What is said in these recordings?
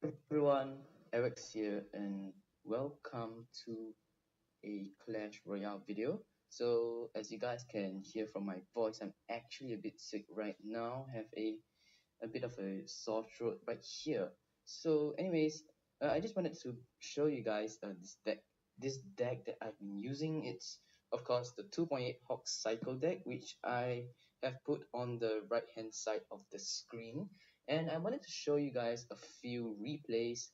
Everyone, Eric's here, and welcome to a Clash Royale video. So, as you guys can hear from my voice, I'm actually a bit sick right now. Have a bit of a sore throat right here. So, anyways, I just wanted to show you guys this deck that I've been using. It's of course the 2.8 Hawk Cycle deck, which I have put on the right hand side of the screen. And I wanted to show you guys a few replays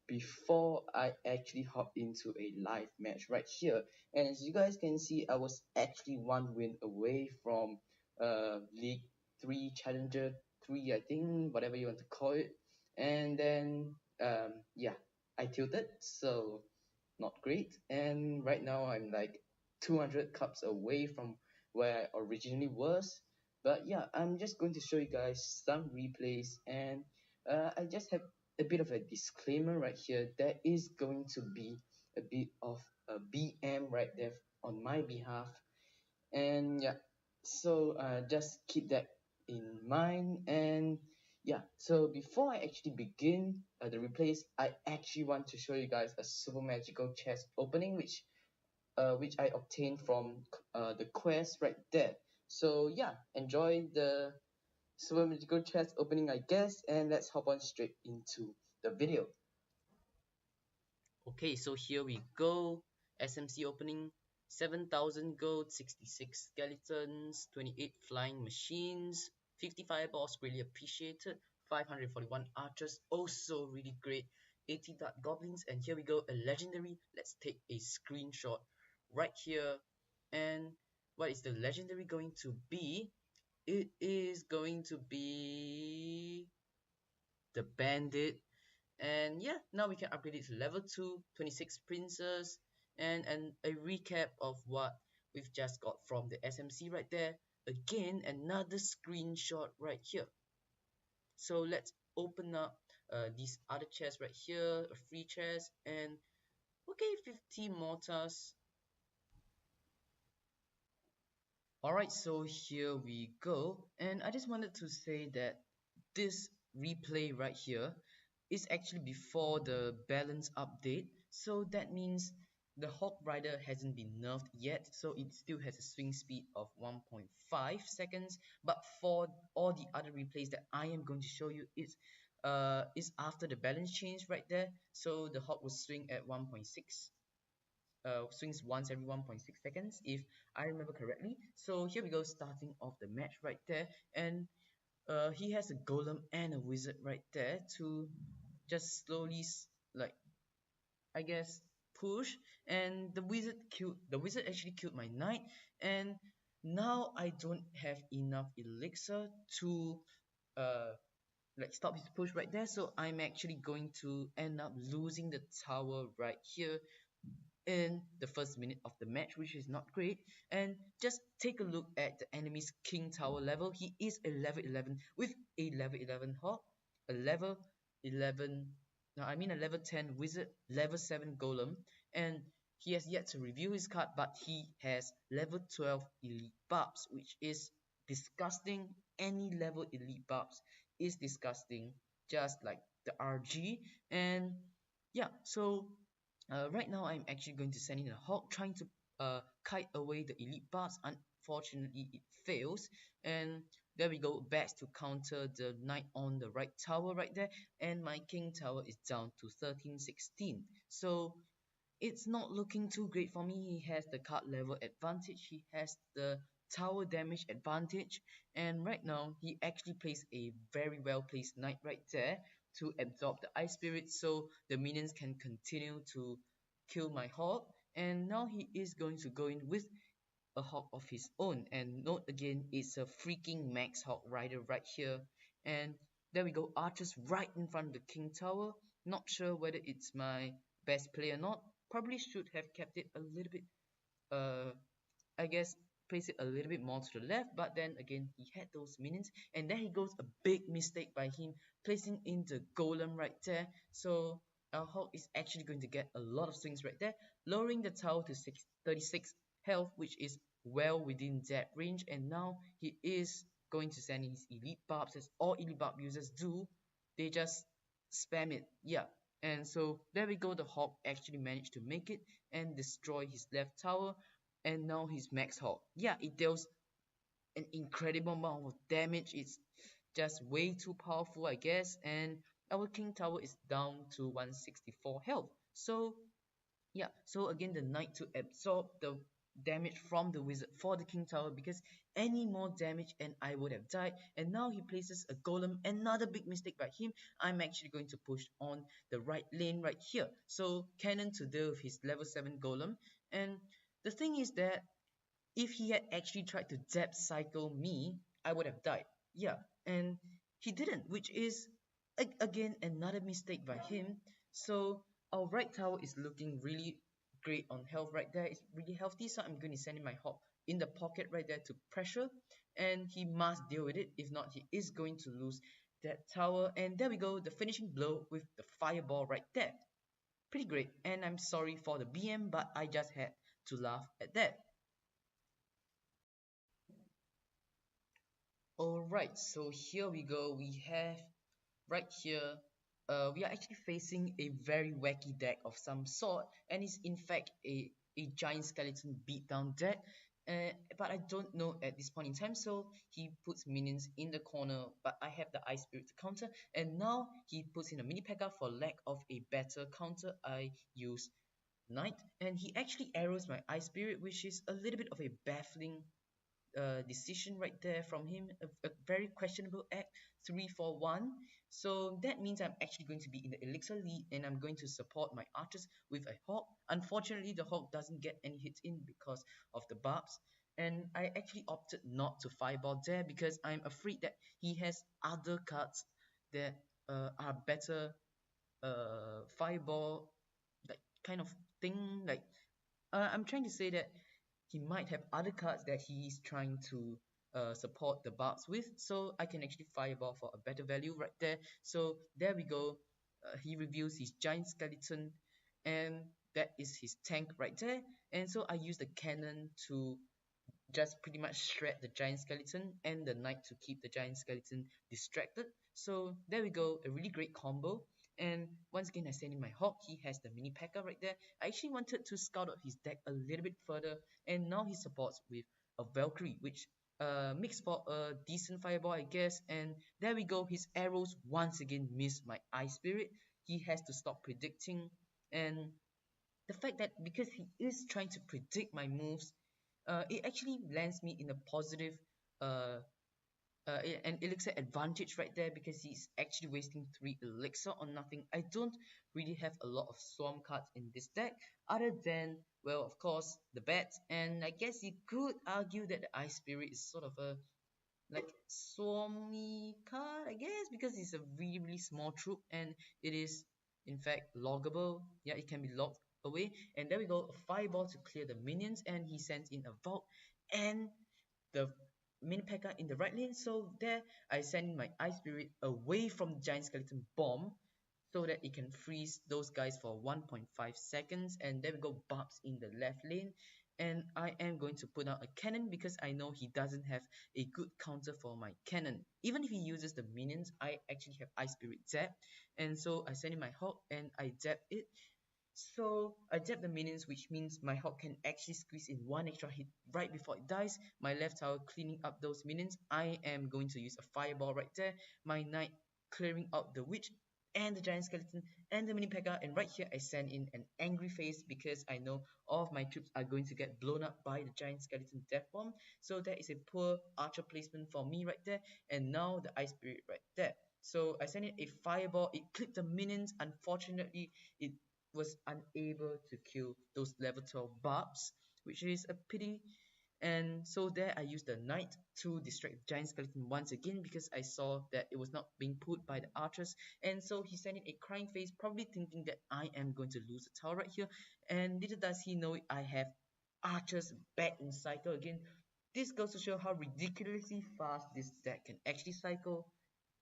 before I actually hop into a live match right here. And as you guys can see, I was actually one win away from League 3 Challenger 3, I think, whatever you want to call it. And then, yeah, I tilted, so not great. And right now, I'm like 200 cups away from where I originally was. But yeah, I'm just going to show you guys some replays, and I just have a bit of a disclaimer right here. There is going to be a bit of a BM right there on my behalf, and yeah, so just keep that in mind. And yeah, so before I actually begin the replays, I actually want to show you guys a super magical chest opening, which I obtained from the quest right there. So yeah, enjoy the super magical chest opening, I guess, and let's hop on straight into the video. Okay, so here we go. SMC opening 7,000 gold, 66 skeletons, 28 flying machines, 50 fireballs, really appreciated, 541 archers, also really great, 80 dark goblins, and here we go, a legendary. Let's take a screenshot right here. And what is the legendary going to be? It is going to be the bandit. And yeah, now we can upgrade it to level 2, 26 princes, and a recap of what we've just got from the SMC right there. Again, another screenshot right here. So let's open up these other chests right here, a free chest, and okay, 50 mortars. Alright, so here we go. And I just wanted to say that this replay right here is actually before the balance update. So that means the Hawk Rider hasn't been nerfed yet. So it still has a swing speed of 1.5 seconds. But for all the other replays that I am going to show you, is after the balance change right there. So the Hawk will swing at 1.6 swings once every 1.6 seconds if I remember correctly. So here we go, starting off the match right there, and he has a golem and a wizard right there to just slowly like I guess push, and the wizard actually killed my knight, and now I don't have enough elixir to uh like stop his push right there, so I'm actually going to end up losing the tower right here in the first minute of the match, which is not great. And just take a look at the enemy's king tower level. He is a level 11 with a level 11 hawk, a level 11, no, I mean a level 10 wizard, level 7 golem, and he has yet to review his card, but he has level 12 elite buffs, which is disgusting. Any level elite buffs is disgusting, just like the RG. And yeah, so right now, I'm actually going to send in a hawk, trying to kite away the elite buffs. Unfortunately, it fails. And there we go, best to counter the knight on the right tower right there. And my king tower is down to 1316. So it's not looking too great for me. He has the card level advantage. He has the tower damage advantage. And right now, he actually plays a very well placed knight right there to absorb the ice spirit, so the minions can continue to kill my hawk. And now he is going to go in with a hawk of his own. And note again, it's a freaking max hawk rider right here. And there we go, archers right in front of the king tower. Not sure whether it's my best play or not. Probably should have kept it a little bit, uh, I guess, place it a little bit more to the left. But then again, he had those minions. And there he goes, a big mistake by him, placing in the golem right there. So our hawk is actually going to get a lot of swings right there, lowering the tower to 36 health, which is well within that range. And now he is going to send his elite barbs, as all elite barb users do. They just spam it. Yeah. And so there we go. The Hawk actually managed to make it and destroy his left tower. And now he's max Hawk. Yeah, it deals an incredible amount of damage. It's just way too powerful, I guess. And our King Tower is down to 164 health. So yeah, so again, the knight to absorb the damage from the wizard for the king tower, because any more damage and I would have died. And now he places a golem, another big mistake by him. I'm actually going to push on the right lane right here. So cannon to deal with his level 7 golem. And the thing is that if he had actually tried to depth cycle me, I would have died. Yeah, and he didn't, which is again another mistake by him. So our right tower is looking really great on health right there. It's really healthy, so I'm going to send in my hawk in the pocket right there to pressure, and he must deal with it. If not, he is going to lose that tower. And there we go, the finishing blow with the fireball right there. Pretty great, and I'm sorry for the BM, but I just had to laugh at that. Alright, so here we go. We have right here, we are actually facing a very wacky deck of some sort, and it's in fact a giant skeleton beatdown deck. But I don't know at this point in time, so he puts minions in the corner, but I have the Ice Spirit to counter, and now he puts in a mini P.E.K.K.A for lack of a better counter. I use Knight, and he actually arrows my Ice Spirit, which is a little bit of a baffling decision right there from him. A very questionable act, 3-4-1. So that means I'm actually going to be in the elixir lead, and I'm going to support my archers with a hawk. Unfortunately, the hawk doesn't get any hits in because of the barbs. And I actually opted not to fireball there because I'm afraid that he has other cards that are better fireball like kind of thing. Like I'm trying to say that he might have other cards that he is trying to support the bugs with, so I can actually fireball for a better value right there. So there we go. He reveals his giant skeleton, and that is his tank right there. And so I use the cannon to just pretty much shred the giant skeleton and the knight to keep the giant skeleton distracted. So there we go, a really great combo. And once again, I send in my hawk. He has the mini P.E.K.K.A right there. I actually wanted to scout out his deck a little bit further, and now he supports with a Valkyrie, which makes for a decent fireball, I guess. And there we go, his arrows once again miss my Ice Spirit. He has to stop predicting, and the fact that because he is trying to predict my moves, it actually lands me in a positive uh, an elixir advantage right there, because he's actually wasting 3 elixir on nothing. I don't really have a lot of swarm cards in this deck other than, well, of course, the bats. And I guess you could argue that the Ice Spirit is sort of a like swarmy card, I guess, because it's a really really small troop, and it is in fact loggable. Yeah, it can be logged away. And there we go, a fireball to clear the minions, and he sends in a vault and the mini P.E.K.K.A in the right lane. So there I send my Ice Spirit away from the giant skeleton bomb so that it can freeze those guys for 1.5 seconds. And there we go, Barbs in the left lane. And I am going to put out a cannon because I know he doesn't have a good counter for my cannon. Even if he uses the minions, I actually have Ice Spirit zap. And so I send in my hawk and I zap it. So I zap the minions, which means my hawk can actually squeeze in one extra hit right before it dies. My left tower cleaning up those minions. I am going to use a fireball right there. My knight clearing out the witch and the giant skeleton and the mini P.E.K.K.A. And right here I send in an angry face because I know all of my troops are going to get blown up by the giant skeleton death bomb. So that is a poor archer placement for me right there. And now the Ice Spirit right there. So I send in a fireball. It clipped the minions. Unfortunately, it was unable to kill those level 12 barbs, which is a pity. And so there I used the knight to distract the giant skeleton once again because I saw that it was not being put by the archers. And so he sent in a crying face, probably thinking that I am going to lose the tower right here. And little does he know it, I have archers back in cycle again. This goes to show how ridiculously fast this deck can actually cycle.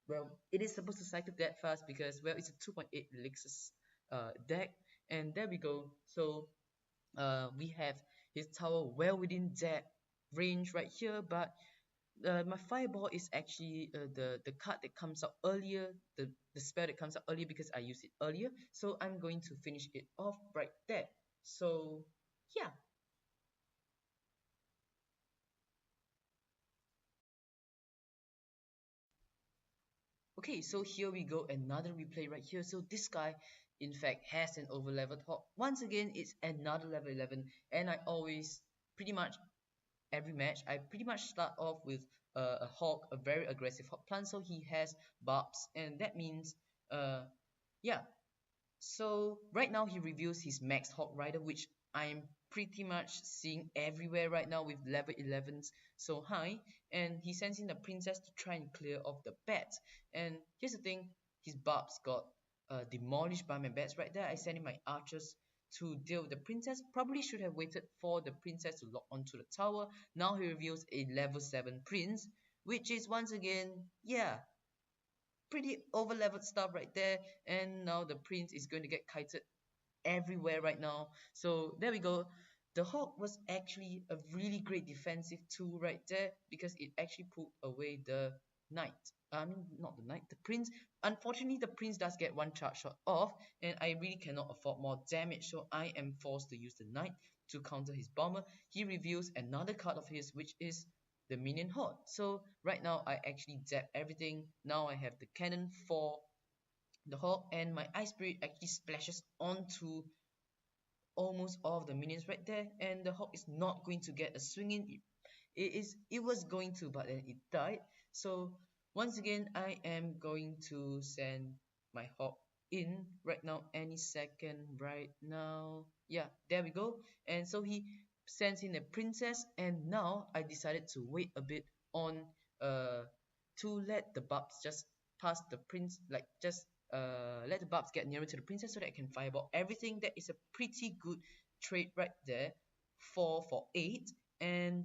Well, it is supposed to cycle that fast because, well, it's a 2.8 elixirs deck. And there we go. So we have his tower well within that range right here, but my fireball is actually the card that comes out earlier, the spell that comes out earlier because I used it earlier. So I'm going to finish it off right there. So yeah. Okay, so here we go, another replay right here. So this guy, in fact, has an over-leveled hawk. Once again, it's another level 11, and I always, pretty much every match, I pretty much start off with a hawk, a very aggressive hawk plant. So he has barbs, and that means, uh, yeah, so right now he reveals his Max Hawk Rider, which I'm pretty much seeing everywhere right now with level 11s so high. And he sends in the princess to try and clear off the bats. And here's the thing, his barbs got demolished by my bats right there. I sent in my archers to deal with the princess. Probably should have waited for the princess to lock onto the tower. Now he reveals a level 7 prince, which is once again, yeah, pretty over leveled stuff right there. And now the prince is going to get kited everywhere right now. So there we go. The hawk was actually a really great defensive tool right there because it actually put away the knight. I mean, not the knight, the prince. Unfortunately, the prince does get one charge shot off, and I really cannot afford more damage, so I am forced to use the knight to counter his bomber. He reveals another card of his, which is the minion horde. So right now, I actually zap everything. Now I have the cannon for the hawk, and my ice spirit actually splashes onto almost all of the minions right there, and the hawk is not going to get a swing in. It was going to, but then it died. So once again, I am going to send my hawk in right now, any second right now. Yeah, there we go. And so he sends in a princess, and now I decided to wait a bit on uh to let the bubs just pass the prince, like just let the bubs get nearer to the princess so that I can fireball everything. That is a pretty good trade right there. 4 for 8. And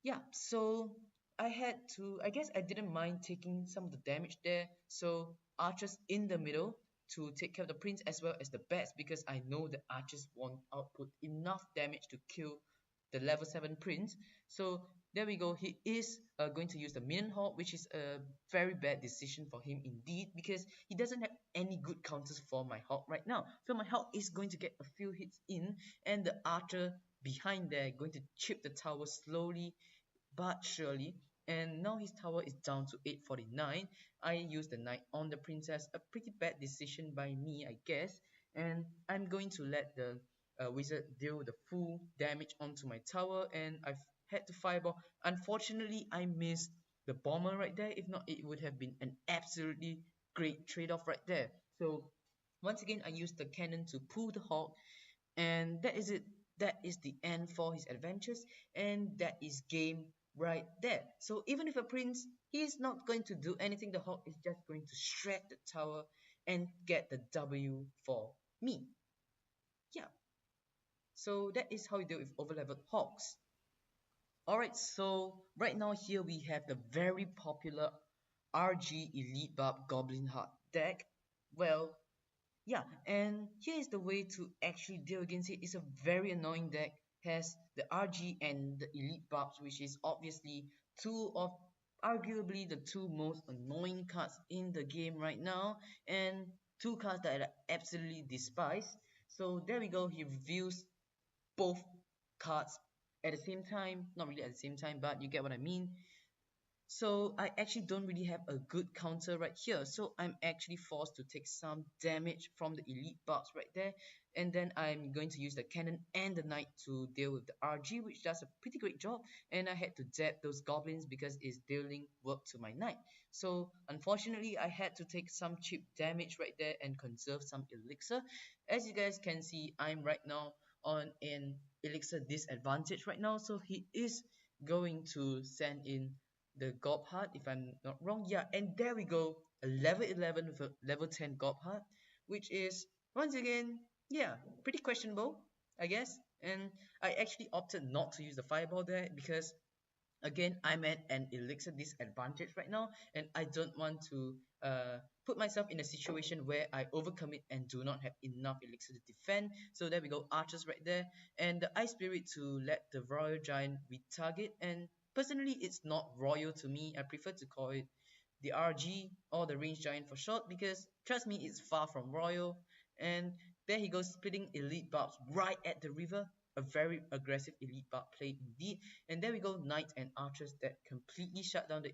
yeah, so I had to, I guess I didn't mind taking some of the damage there. So archers in the middle to take care of the prince as well as the bats, because I know the archers won't output enough damage to kill the level 7 prince. So there we go. He is going to use the minion hawk, which is a very bad decision for him indeed, because he doesn't have any good counters for my hawk right now. So my hawk is going to get a few hits in, and the archer behind there going to chip the tower slowly but surely. And now his tower is down to 849. I used the knight on the princess, a pretty bad decision by me, I guess. And I'm going to let the wizard deal the full damage onto my tower, and I've had to fireball. Unfortunately, I missed the bomber right there. If not, it would have been an absolutely great trade-off right there. So once again, I used the cannon to pull the hawk, and that is it. That is the end for his adventures, and that is game right there. So even if a prince, he's not going to do anything. The hawk is just going to shred the tower and get the W for me. Yeah, so that is how you deal with overleveled hawks. Alright, so right now here we have the very popular RG Elite Barb Goblin Heart deck. Well, yeah, and here is the way to actually deal against it. It's a very annoying deck. Has the RG and the Elite Barbs, which is obviously two of arguably the two most annoying cards in the game right now, and two cards that I absolutely despise. So there we go. He reveals both cards at the same time. Not really at the same time, but you get what I mean. So I actually don't really have a good counter right here. So I'm actually forced to take some damage from the elite buffs right there. And then I'm going to use the cannon and the knight to deal with the RG, which does a pretty great job. And I had to zap those goblins because it's dealing work to my knight. So unfortunately, I had to take some cheap damage right there and conserve some elixir. As you guys can see, I'm right now on an elixir disadvantage right now. So he is going to send in the Gob Heart, if I'm not wrong. Yeah, and there we go, a level 11 with a level 10 Gob Heart, which is, once again, yeah, pretty questionable, I guess. And I actually opted not to use the Fireball there because, again, I'm at an elixir disadvantage right now, and I don't want to put myself in a situation where I overcommit and do not have enough elixir to defend. So there we go, archers right there, and the ice spirit to let the royal giant retarget. And Personally, it's not royal to me. I prefer to call it the RG or the range giant for short because trust me, it's far from royal. And there he goes, splitting elite barbs right at the river. A very aggressive elite barb play indeed. And there we go, knights and archers that completely shut down the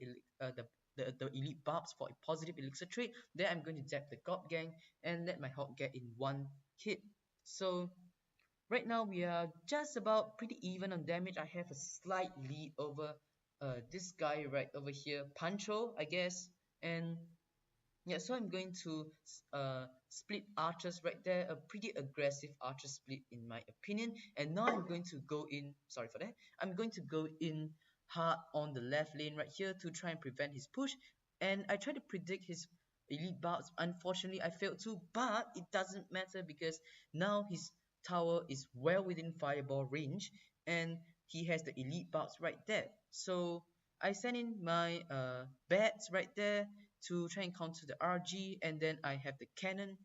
elite barbs for a positive elixir trade. There I'm going to zap the god gang and let my hawk get in one hit. So right now we are just about pretty even on damage. I have a slight lead over this guy right over here, Pancho, I guess. And yeah, so I'm going to split archers right there, a pretty aggressive archer split in my opinion. And now I'm going to go in, sorry for that, I'm going to go in hard on the left lane right here to try and prevent his push. And I try to predict his elite barbs. Unfortunately, I failed to, but it doesn't matter because now his tower is well within fireball range and he has the elite barbs right there. So I send in my bats right there to try and counter the RG, and then I have the cannon.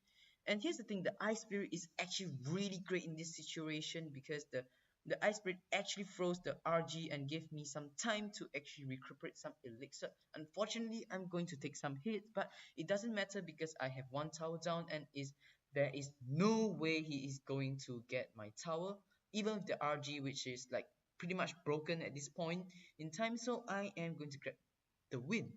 And here's the thing, the Ice Spirit is actually really great in this situation because the Ice Spirit actually froze the RG and gave me some time to actually recuperate some elixir. Unfortunately, I'm going to take some hits, but it doesn't matter because I have one tower down and there is no way he is going to get my tower, even with the RG, which is like pretty much broken at this point in time. So I am going to grab the win.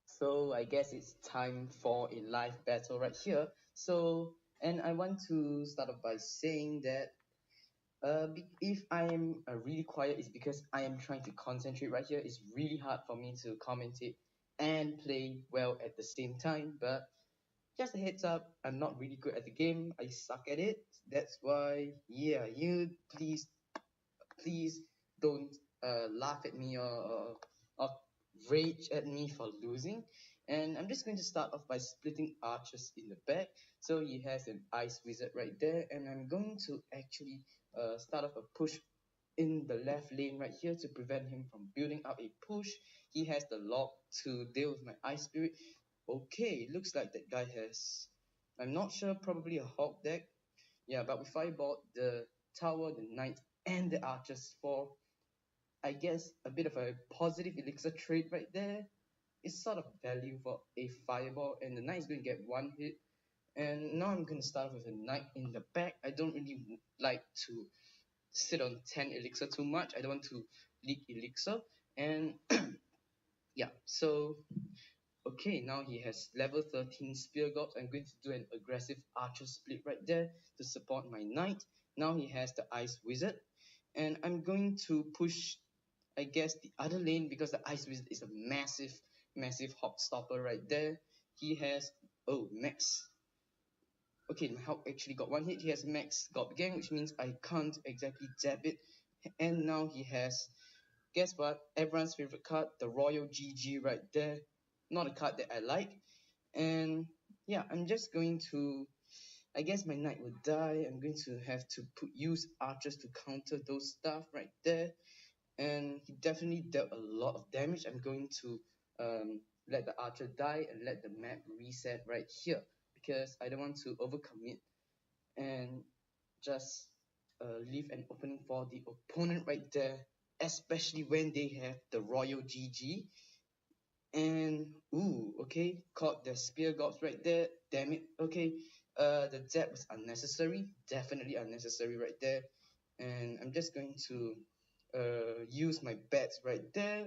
So I guess it's time for a live battle right here. So, and I want to start off by saying that if I am really quiet, it's because I am trying to concentrate right here. It's really hard for me to commentate and play well at the same time. But just a heads up, I'm not really good at the game. I suck at it. That's why, yeah, you please don't laugh at me or rage at me for losing. And I'm just going to start off by splitting archers in the back. So he has an ice wizard right there, and I'm going to actually start off a push in the left lane right here to prevent him from building up a push. He has the lock to deal with my ice spirit. Okay, looks like that guy has, I'm not sure, probably a hawk deck. Yeah, but we fireballed the tower, the knight, and the archers for, I guess, a bit of a positive elixir trade right there. It's sort of value for a fireball, and the knight is going to get one hit. And now I'm going to start with a knight in the back. I don't really like to sit on 10 elixir too much. I don't want to leak elixir. And yeah, so okay, now he has level 13 spear gobs. I'm going to do an aggressive archer split right there to support my knight. Now he has the ice wizard, and I'm going to push, I guess, the other lane because the ice wizard is a massive hawk stopper right there. He has, oh, max. Okay, my hawk actually got one hit. He has max gob gang, which means I can't exactly jab it. And now he has, guess what, everyone's favorite card, the Royal GG right there. Not a card that I like. And yeah, I'm just going to, I guess my knight will die. I'm going to have to use archers to counter those stuff right there. And he definitely dealt a lot of damage. I'm going to let the archer die and let the map reset right here because I don't want to overcommit and just leave an opening for the opponent right there, especially when they have the Royal GG. And ooh, okay, caught the spear gobs right there. Damn it. Okay, the zap was unnecessary, definitely unnecessary right there. And I'm just going to use my bats right there.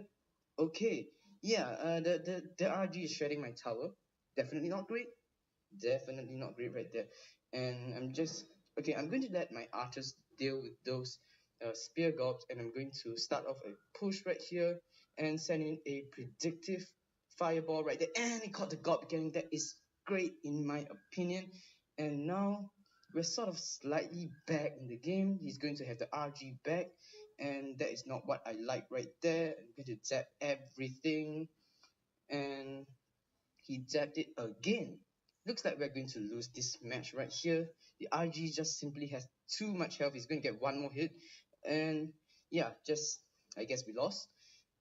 Okay, yeah, the RG is shredding my tower. Definitely not great. Definitely not great right there. And I'm just okay. I'm going to let my archers deal with those spear gobs, and I'm going to start off a push right here and send in a predictive fireball right there. And it caught the gob again. That is great in my opinion. And now we're sort of slightly back in the game. He's going to have the RG back, and that is not what I like right there. I'm going to zap everything, and he zapped it again. Looks like we're going to lose this match right here. The RG just simply has too much health. He's going to get one more hit. And yeah, just, I guess we lost.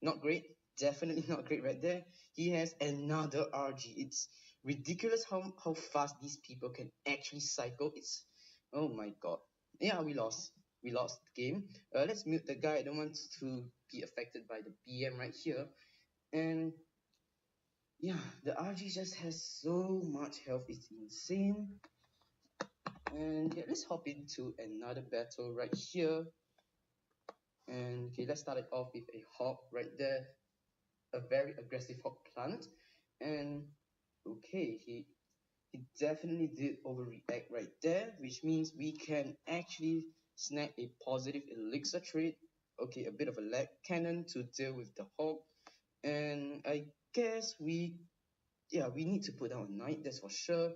Not great. Definitely not great right there. He has another RG. It's ridiculous how fast these people can actually cycle. It's Oh my god. Yeah, we lost. We lost the game. Let's mute the guy. I don't want to be affected by the BM right here. And yeah, the RG just has so much health. It's insane. And yeah, let's hop into another battle right here. And okay, let's start it off with a hawk right there. A very aggressive hawk plant. And okay, he definitely did overreact right there, which means we can actually snag a positive elixir trade. Okay, a bit of a lag cannon to deal with the hawk. And I guess we need to put down a knight, that's for sure.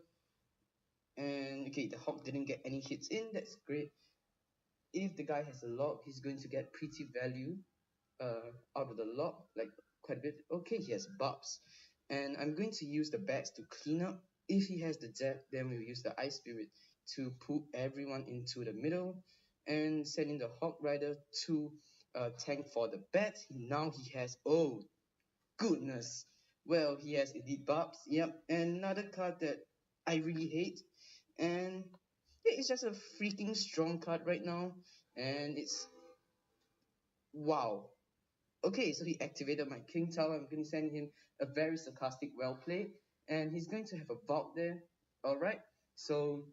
And okay, the hawk didn't get any hits in, that's great. If the guy has a lock, he's going to get pretty value out of the lock, like quite a bit. Okay, he has buffs. And I'm going to use the bats to clean up. If he has the jet, then we'll use the ice spirit to pull everyone into the middle and send in the hawk rider to tank for the bats. Now he has, oh goodness, well, he has elite buffs. Yep, and another card that I really hate. And yeah, it's just a freaking strong card right now. And it's wow. Okay, so he activated my King Tower. I'm going to send him a very sarcastic well played. And he's going to have a vault there. Alright, so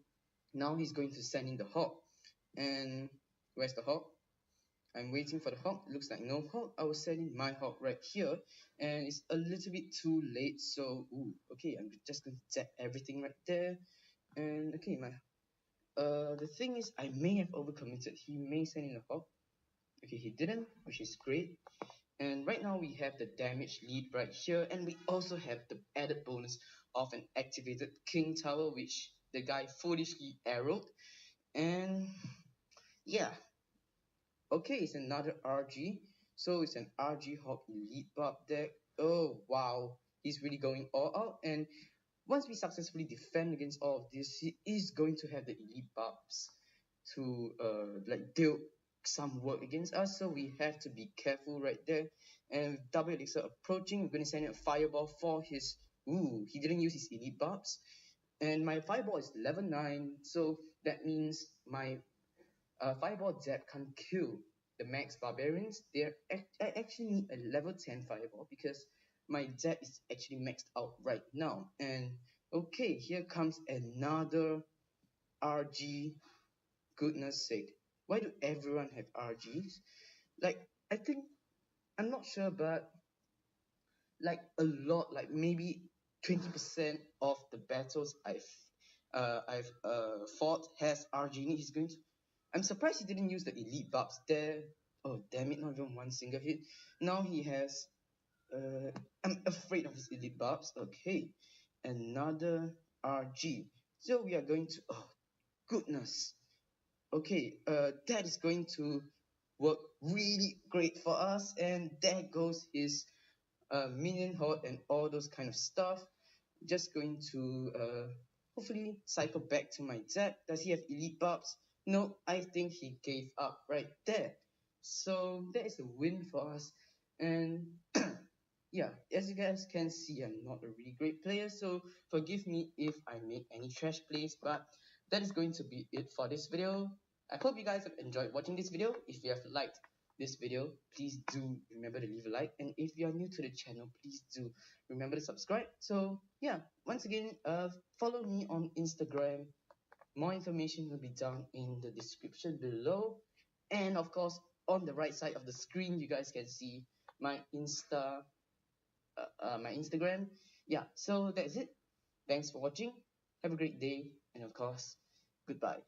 now he's going to send in the Hawk. And where's the Hawk? I'm waiting for the Hawk. Looks like no Hawk. I will send in my Hawk right here. And it's a little bit too late. So, ooh, okay, I'm just going to tap everything right there. And okay, the thing is, I may have overcommitted. He may send in a Hawk. Okay, he didn't, which is great. And right now we have the damage lead right here, and we also have the added bonus of an activated King Tower, which the guy foolishly arrowed. And yeah, okay, it's another RG. So it's an RG Hawk Elite buff deck. Oh wow, he's really going all out. And once we successfully defend against all of this, he is going to have the elite buffs to like deal some work against us. So we have to be careful right there. And with double elixir approaching, we're going to send in a fireball for his. Ooh, he didn't use his elite buffs. And my fireball is level 9, so that means my fireball depth can't kill the max barbarians. I actually need a level 10 fireball because my depth is actually maxed out right now. And okay, here comes another RG. Goodness sake, why do everyone have RGs? Like, I think, I'm not sure, but like a lot, like maybe 20% of the battles I've fought has RG in it. He's going to. I'm surprised he didn't use the elite buffs there. Oh damn it! Not even one single hit. Now he has. I'm afraid of his elite buffs. Okay, another RG. So we are going to. Oh goodness. Okay, that is going to work really great for us. And there goes his minion horde and all those kind of stuff. Just going to hopefully cycle back to my deck. Does he have elite buffs? No, I think he gave up right there. So that is a win for us. And yeah, as you guys can see, I'm not a really great player, so forgive me if I make any trash plays, but that is going to be it for this video. I hope you guys have enjoyed watching this video. If you have liked this video, please do remember to leave a like, and if you are new to the channel, please do remember to subscribe. So yeah, once again, follow me on Instagram. More information will be down in the description below, and of course on the right side of the screen you guys can see my my Instagram. Yeah, so that's it. Thanks for watching. Have a great day, and of course, goodbye.